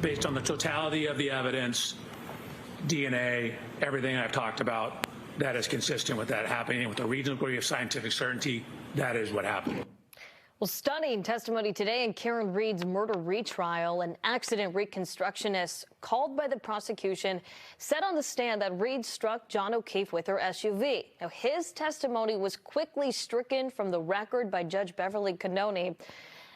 based on the totality of the evidence, DNA, everything I've talked about, that is consistent with that happening with a reasonable degree of scientific certainty. That is what happened. Well, stunning testimony today in Karen Read's murder retrial. An accident reconstructionist called by the prosecution said on the stand that Read struck John O'Keefe with her SUV. Now, his testimony was quickly stricken from the record by Judge Beverly Cannoni.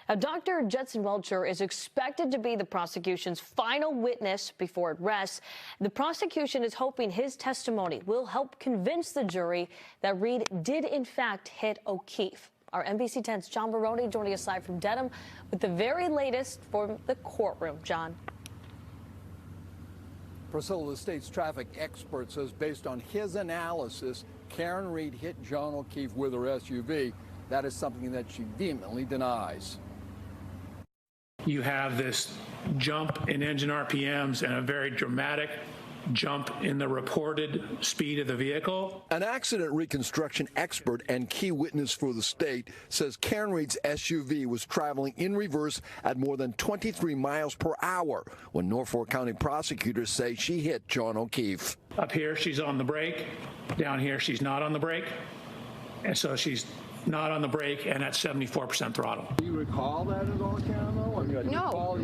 Now, Dr. Judson Welcher is expected to be the prosecution's final witness before it rests. The prosecution is hoping his testimony will help convince the jury that Read did, in fact, hit O'Keefe. Our NBC 10's John Baroni joining us live from Dedham with the very latest from the courtroom. John. Priscilla, the state's traffic expert, says based on his analysis, Karen Read hit John O'Keefe with her SUV. That is something that she vehemently denies. You have this jump in engine RPMs and a very dramatic jump in the reported speed of the vehicle. An accident reconstruction expert and key witness for the state says Karen Read's SUV was traveling in reverse at more than 23 miles per hour when Norfolk County prosecutors say she hit John O'Keefe. Up here, she's on the brake. Down here, she's not on the brake. And so she's not on the brake and at 74% throttle. Do you recall that at all, Karen? No,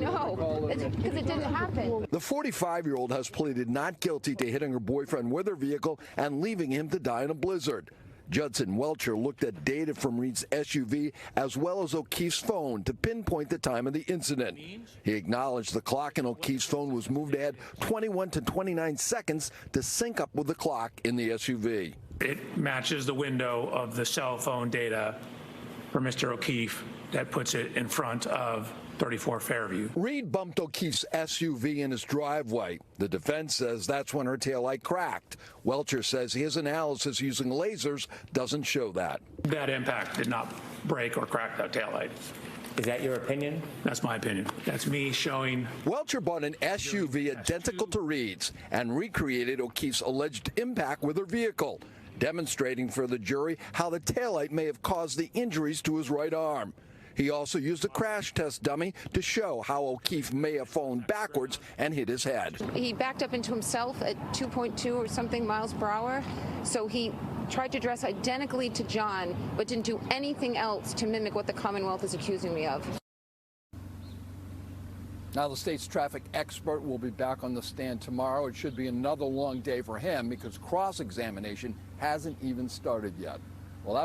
because it didn't happen. The 45-year-old has pleaded not guilty to hitting her boyfriend with her vehicle and leaving him to die in a blizzard. Judson Welcher looked at data from Read's SUV as well as O'Keefe's phone to pinpoint the time of the incident. He acknowledged the clock in O'Keefe's phone was moved ahead 21 to 29 seconds to sync up with the clock in the SUV. It matches the window of the cell phone data for Mr. O'Keefe that puts it in front of 34 Fairview. Read bumped O'Keefe's SUV in his driveway. The defense says that's when her taillight cracked. Welcher says his analysis using lasers doesn't show that. That impact did not break or crack that taillight. Is that your opinion? That's my opinion. That's me showing. Welcher bought an SUV identical to Read's and recreated O'Keefe's alleged impact with her vehicle, demonstrating for the jury how the taillight may have caused the injuries to his right arm. He also used a crash test dummy to show how O'Keefe may have fallen backwards and hit his head. He backed up into himself at 2.2 or something miles per hour, so he tried to dress identically to John, but didn't do anything else to mimic what the Commonwealth is accusing me of. Now the state's traffic expert will be back on the stand tomorrow. It should be another long day for him because cross-examination hasn't even started yet. Well,